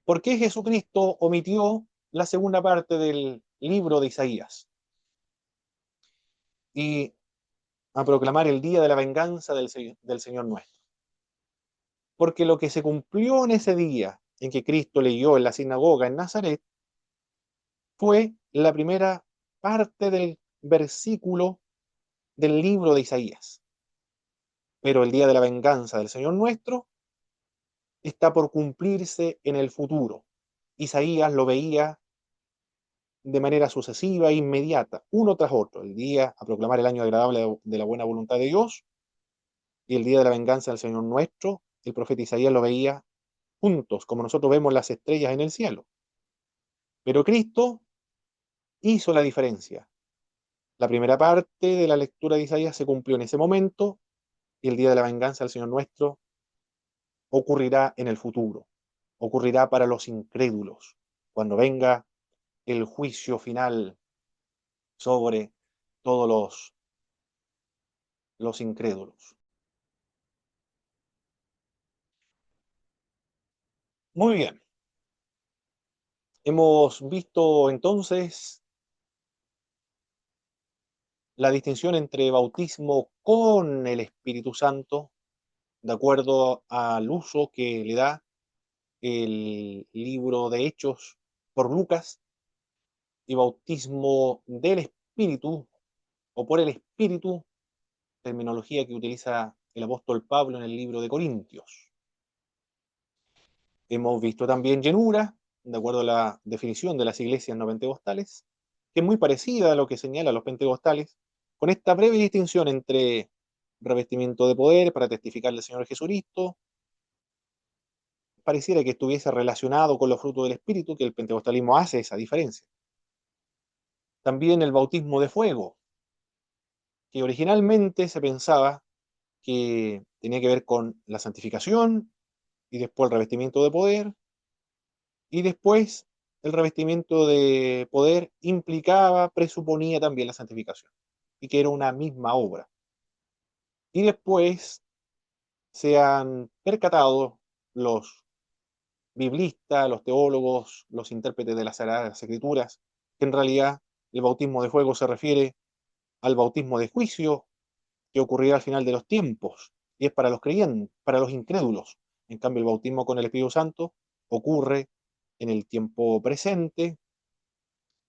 ¿Por qué Jesucristo omitió la segunda parte del libro de Isaías? Y a proclamar el día de la venganza del Señor nuestro. Porque lo que se cumplió en ese día en que Cristo leyó en la sinagoga en Nazaret fue la primera parte del versículo del libro de Isaías. Pero el día de la venganza del Señor nuestro está por cumplirse en el futuro. Isaías lo veía de manera sucesiva e inmediata, uno tras otro: el día a proclamar el año agradable de la buena voluntad de Dios y el día de la venganza del Señor nuestro. El profeta Isaías lo veía juntos, como nosotros vemos las estrellas en el cielo. Pero Cristo hizo la diferencia. La primera parte de la lectura de Isaías se cumplió en ese momento y el día de la venganza del Señor nuestro ocurrirá en el futuro, ocurrirá para los incrédulos, cuando venga el juicio final sobre todos los incrédulos. Muy bien, hemos visto entonces la distinción entre bautismo con el Espíritu Santo, de acuerdo al uso que le da el libro de Hechos por Lucas, y bautismo del Espíritu o por el Espíritu, terminología que utiliza el apóstol Pablo en el libro de Corintios. Hemos visto también llenura, de acuerdo a la definición de las iglesias no pentecostales, que es muy parecida a lo que señalan los pentecostales, con esta breve distinción entre revestimiento de poder para testificar del Señor Jesucristo, pareciera que estuviese relacionado con los frutos del Espíritu, que el pentecostalismo hace esa diferencia. También el bautismo de fuego, que originalmente se pensaba que tenía que ver con la santificación y después el revestimiento de poder, y después el revestimiento de poder implicaba, presuponía también la santificación, y que era una misma obra. Y después se han percatado los biblistas, los teólogos, los intérpretes de las Sagradas Escrituras, que en realidad el bautismo de fuego se refiere al bautismo de juicio que ocurrirá al final de los tiempos, y es para los creyentes, para los incrédulos. En cambio, el bautismo con el Espíritu Santo ocurre en el tiempo presente,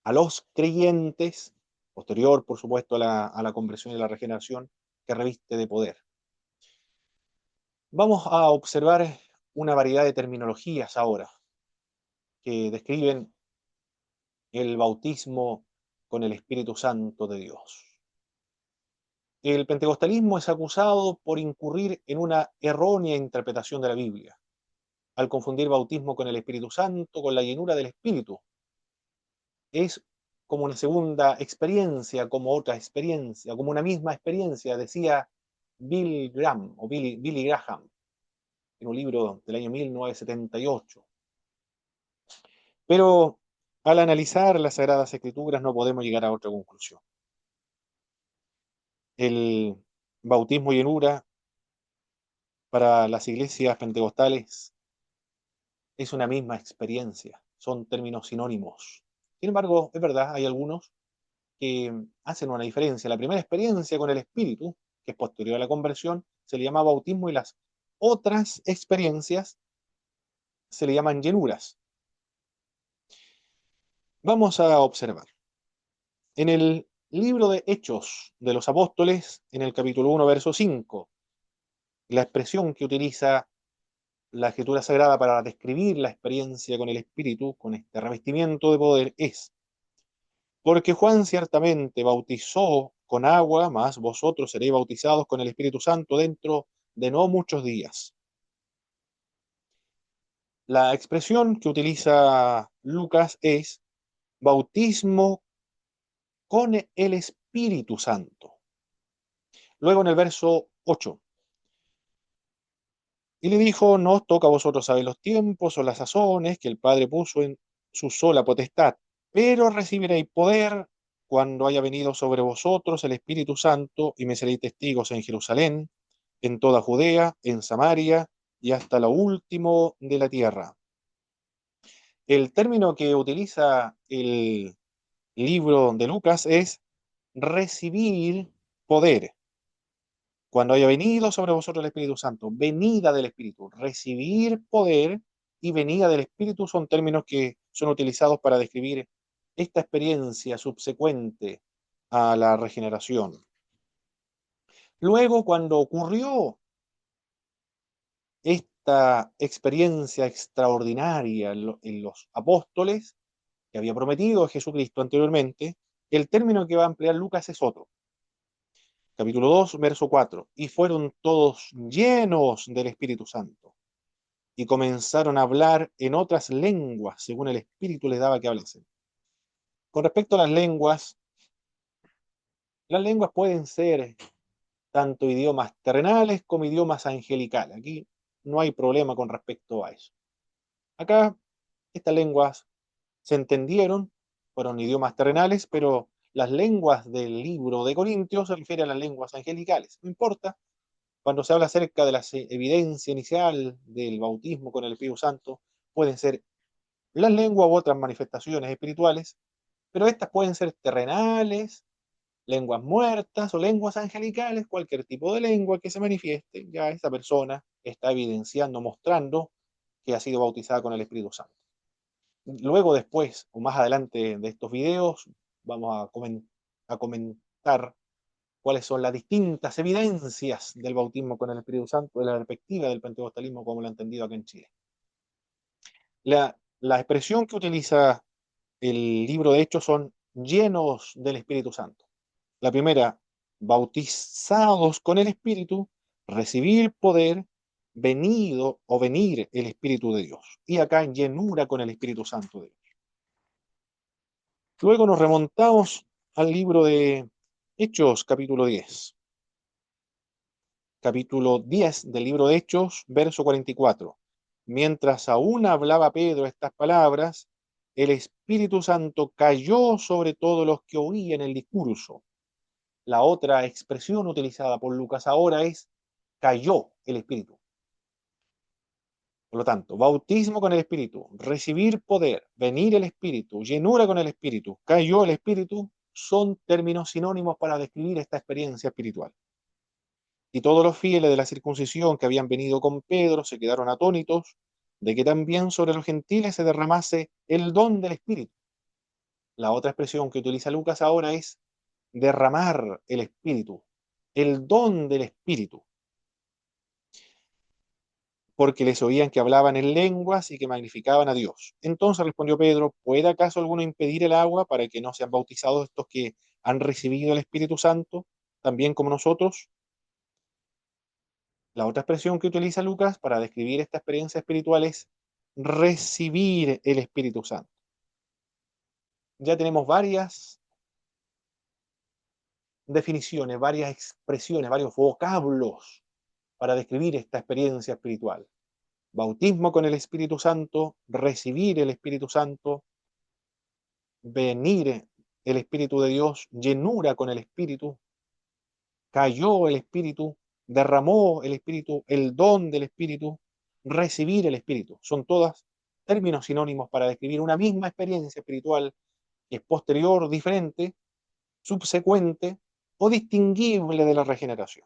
a los creyentes, posterior, por supuesto, a la conversión y la regeneración, que reviste de poder. Vamos a observar una variedad de terminologías ahora que describen el bautismo con el Espíritu Santo de Dios. El pentecostalismo es acusado por incurrir en una errónea interpretación de la Biblia, al confundir bautismo con el Espíritu Santo, con la llenura del Espíritu. Es como una segunda experiencia, como otra experiencia, como una misma experiencia, decía Billy Graham, en un libro del año 1978. Pero al analizar las Sagradas Escrituras no podemos llegar a otra conclusión. El bautismo y llenura para las iglesias pentecostales es una misma experiencia, son términos sinónimos. Sin embargo, es verdad, hay algunos que hacen una diferencia. La primera experiencia con el Espíritu, que es posterior a la conversión, se le llama bautismo y las otras experiencias se le llaman llenuras. Vamos a observar. En el libro de Hechos de los Apóstoles, en el capítulo 1, verso 5, la expresión que utiliza la Escritura Sagrada para describir la experiencia con el Espíritu, con este revestimiento de poder, es: porque Juan ciertamente bautizó con agua, mas vosotros seréis bautizados con el Espíritu Santo dentro de no muchos días. La expresión que utiliza Lucas es bautismo con el Espíritu Santo. Luego en el verso 8, y le dijo: no os toca a vosotros saber los tiempos o las sazones que el Padre puso en su sola potestad, pero recibiréis poder cuando haya venido sobre vosotros el Espíritu Santo, y me seréis testigos en Jerusalén, en toda Judea, en Samaria y hasta lo último de la tierra. El término que utiliza el libro de Lucas es recibir poder. Cuando haya venido sobre vosotros el Espíritu Santo, venida del Espíritu, recibir poder y venida del Espíritu son términos que son utilizados para describir esta experiencia subsecuente a la regeneración. Luego, cuando ocurrió esta experiencia extraordinaria en los apóstoles que había prometido Jesucristo anteriormente, el término que va a emplear Lucas es otro. Capítulo 2, verso 4. Y fueron todos llenos del Espíritu Santo, y comenzaron a hablar en otras lenguas, según el Espíritu les daba que hablasen. Con respecto a las lenguas pueden ser tanto idiomas terrenales como idiomas angelicales. Aquí no hay problema con respecto a eso. Acá estas lenguas se entendieron, fueron idiomas terrenales, pero las lenguas del libro de Corintios se refieren a las lenguas angelicales. No importa, cuando se habla acerca de la evidencia inicial del bautismo con el Espíritu Santo, pueden ser las lenguas u otras manifestaciones espirituales, pero estas pueden ser terrenales, lenguas muertas o lenguas angelicales, cualquier tipo de lengua que se manifieste, ya esta persona está evidenciando, mostrando que ha sido bautizada con el Espíritu Santo. Luego, después, o más adelante de estos videos, vamos a comentar cuáles son las distintas evidencias del bautismo con el Espíritu Santo de la perspectiva del pentecostalismo como lo ha entendido acá en Chile. La expresión que utiliza el libro de Hechos son llenos del Espíritu Santo. La primera, bautizados con el Espíritu, recibir poder, venido o venir el Espíritu de Dios. Y acá en llenura con el Espíritu Santo de Dios. Luego nos remontamos al libro de Hechos, capítulo 10. Capítulo 10 del libro de Hechos, verso 44. Mientras aún hablaba Pedro estas palabras, el Espíritu Santo cayó sobre todos los que oían el discurso. La otra expresión utilizada por Lucas ahora es cayó el Espíritu. Por lo tanto, bautismo con el Espíritu, recibir poder, venir el Espíritu, llenura con el Espíritu, cayó el Espíritu, son términos sinónimos para describir esta experiencia espiritual. Y todos los fieles de la circuncisión que habían venido con Pedro se quedaron atónitos de que también sobre los gentiles se derramase el don del Espíritu. La otra expresión que utiliza Lucas ahora es derramar el Espíritu, el don del Espíritu, porque les oían que hablaban en lenguas y que magnificaban a Dios. Entonces respondió Pedro, ¿puede acaso alguno impedir el agua para que no sean bautizados estos que han recibido el Espíritu Santo, también como nosotros? La otra expresión que utiliza Lucas para describir esta experiencia espiritual es recibir el Espíritu Santo. Ya tenemos varias definiciones, varias expresiones, varios vocablos para describir esta experiencia espiritual. Bautismo con el Espíritu Santo, recibir el Espíritu Santo, venir el Espíritu de Dios, llenura con el Espíritu, cayó el Espíritu, derramó el Espíritu, el don del Espíritu, recibir el Espíritu. Son todas términos sinónimos para describir una misma experiencia espiritual que es posterior, diferente, subsecuente o distinguible de la regeneración.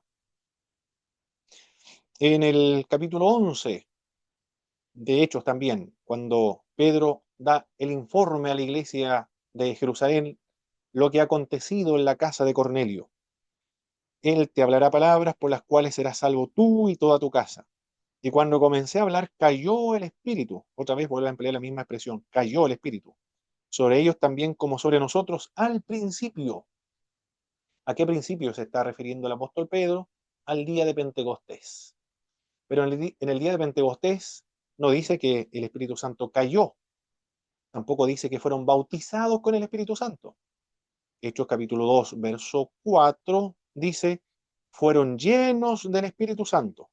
En el capítulo 11 de Hechos también, cuando Pedro da el informe a la iglesia de Jerusalén, lo que ha acontecido en la casa de Cornelio. Él te hablará palabras por las cuales serás salvo tú y toda tu casa. Y cuando comencé a hablar, cayó el Espíritu. Otra vez vuelvo a emplear la misma expresión, cayó el Espíritu. Sobre ellos también como sobre nosotros al principio. ¿A qué principio se está refiriendo el apóstol Pedro? Al día de Pentecostés. Pero en el día de Pentecostés no dice que el Espíritu Santo cayó. Tampoco dice que fueron bautizados con el Espíritu Santo. Hechos capítulo 2, verso 4, dice, fueron llenos del Espíritu Santo.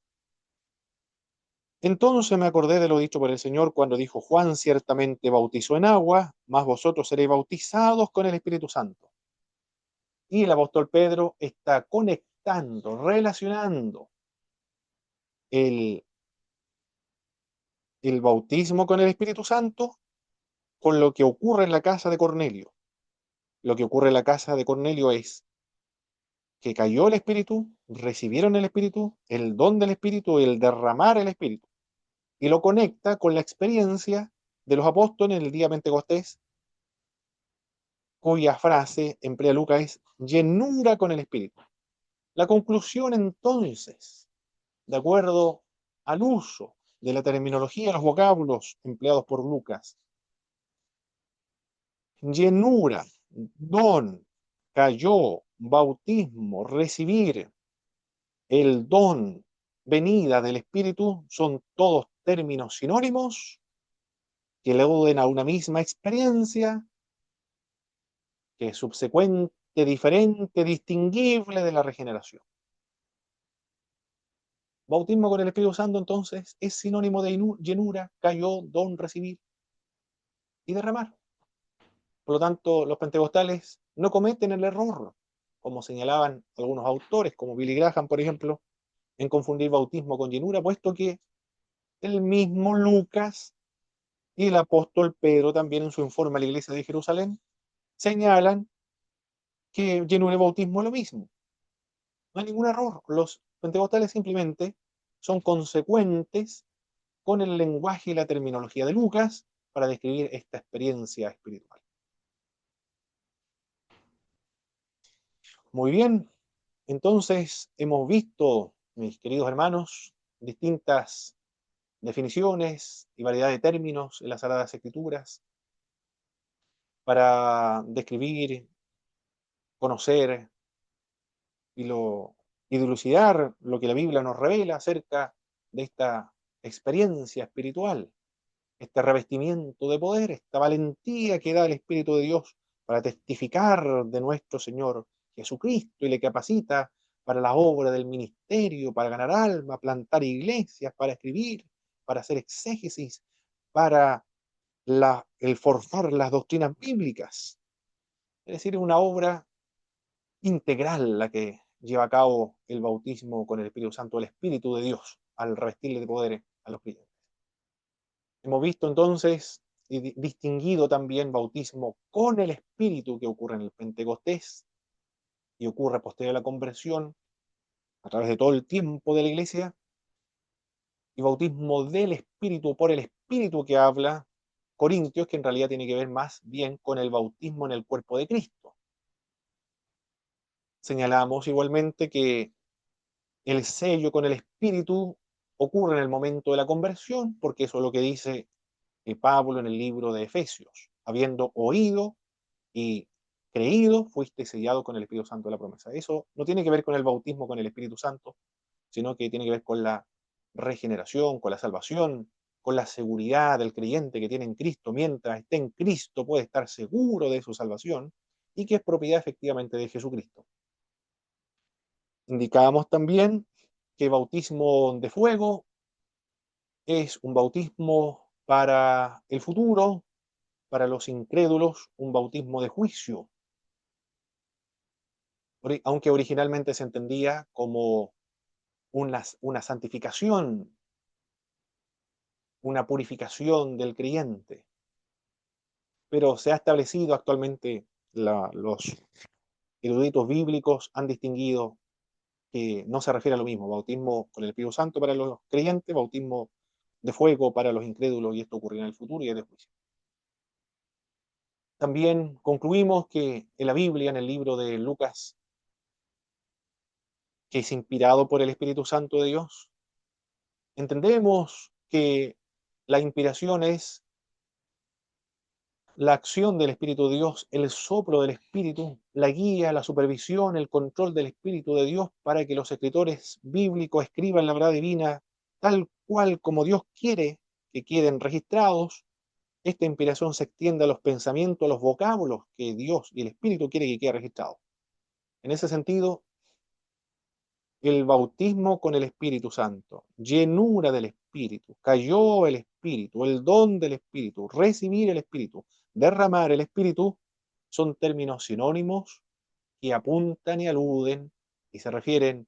Entonces me acordé de lo dicho por el Señor cuando dijo, Juan ciertamente bautizó en agua, mas vosotros seréis bautizados con el Espíritu Santo. Y el apóstol Pedro está conectando, relacionando el, el bautismo con el Espíritu Santo con lo que ocurre en la casa de Cornelio. Lo que ocurre en la casa de Cornelio es que cayó el Espíritu, recibieron el Espíritu, el don del Espíritu, el derramar el Espíritu. Y lo conecta con la experiencia de los apóstoles en el día Pentecostés, cuya frase emplea Lucas es llenura con el Espíritu. La conclusión entonces, de acuerdo al uso de la terminología, los vocablos empleados por Lucas, llenura, don, cayó, bautismo, recibir, el don, venida del Espíritu, son todos términos sinónimos que aluden a una misma experiencia que es subsecuente, diferente, distinguible de la regeneración. Bautismo con el Espíritu Santo, entonces, es sinónimo de llenura, cayó, don, recibir y derramar. Por lo tanto, los pentecostales no cometen el error, como señalaban algunos autores, como Billy Graham, por ejemplo, en confundir bautismo con llenura, puesto que el mismo Lucas y el apóstol Pedro también en su informe a la iglesia de Jerusalén señalan que llenura y bautismo es lo mismo. No hay ningún error. Los pentecostales simplemente son consecuentes con el lenguaje y la terminología de Lucas para describir esta experiencia espiritual. Muy bien, entonces hemos visto, mis queridos hermanos, distintas definiciones y variedad de términos en las Sagradas Escrituras para describir, conocer y, y dilucidar lo que la Biblia nos revela acerca de esta experiencia espiritual, este revestimiento de poder, esta valentía que da el Espíritu de Dios para testificar de nuestro Señor Jesucristo y le capacita para la obra del ministerio, para ganar alma, plantar iglesias, para escribir, para hacer exégesis, para el forzar las doctrinas bíblicas. Es decir, es una obra integral la que lleva a cabo el bautismo con el Espíritu Santo, el Espíritu de Dios, al revestirle de poder a los creyentes. Hemos visto entonces y distinguido también bautismo con el Espíritu que ocurre en el Pentecostés y ocurre posterior a la conversión a través de todo el tiempo de la iglesia, y bautismo del Espíritu por el Espíritu que habla Corintios, que en realidad tiene que ver más bien con el bautismo en el cuerpo de Cristo. Señalamos igualmente que el sello con el Espíritu ocurre en el momento de la conversión, porque eso es lo que dice Pablo en el libro de Efesios. Habiendo oído y creído, fuiste sellado con el Espíritu Santo de la promesa. Eso no tiene que ver con el bautismo con el Espíritu Santo, sino que tiene que ver con la regeneración, con la salvación, con la seguridad del creyente que tiene en Cristo. Mientras esté en Cristo puede estar seguro de su salvación y que es propiedad efectivamente de Jesucristo. Indicábamos también que bautismo de fuego es un bautismo para el futuro, para los incrédulos, un bautismo de juicio, aunque originalmente se entendía como una santificación, una purificación del creyente. Pero se ha establecido actualmente, los eruditos bíblicos han distinguido que no se refiere a lo mismo, bautismo con el Espíritu Santo para los creyentes, bautismo de fuego para los incrédulos, y esto ocurrirá en el futuro y es de juicio. También concluimos que en la Biblia, en el libro de Lucas, que es inspirado por el Espíritu Santo de Dios, entendemos que la inspiración es la acción del Espíritu de Dios, el soplo del Espíritu, la guía, la supervisión, el control del Espíritu de Dios para que los escritores bíblicos escriban la verdad divina tal cual como Dios quiere que queden registrados. Esta inspiración se extiende a los pensamientos, a los vocablos que Dios y el Espíritu quiere que quede registrado. En ese sentido, el bautismo con el Espíritu Santo, llenura del Espíritu, cayó el Espíritu, el don del Espíritu, recibir el Espíritu, derramar el Espíritu, son términos sinónimos que apuntan y aluden y se refieren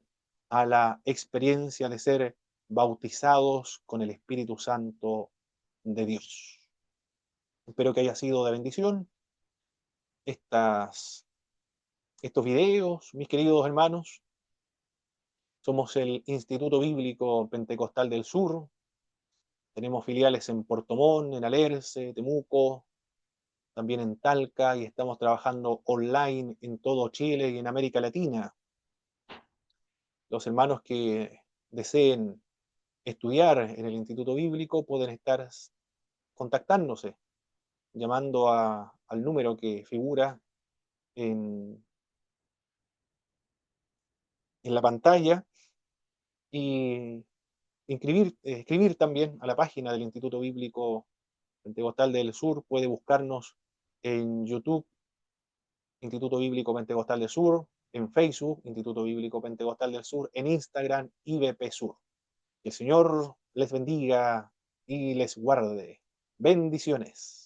a la experiencia de ser bautizados con el Espíritu Santo de Dios. Espero que haya sido de bendición estos videos, mis queridos hermanos. Somos el Instituto Bíblico Pentecostal del Sur. Tenemos filiales en Puerto Montt, en Alerce, Temuco, también en Talca, y estamos trabajando online en todo Chile y en América Latina. Los hermanos que deseen estudiar en el Instituto Bíblico pueden estar contactándose, llamando al número que figura en, en la pantalla y escribir también a la página del Instituto Bíblico Pentecostal del Sur. Puede buscarnos en YouTube, Instituto Bíblico Pentecostal del Sur, en Facebook, Instituto Bíblico Pentecostal del Sur, en Instagram, IBP Sur. Que el Señor les bendiga y les guarde. Bendiciones.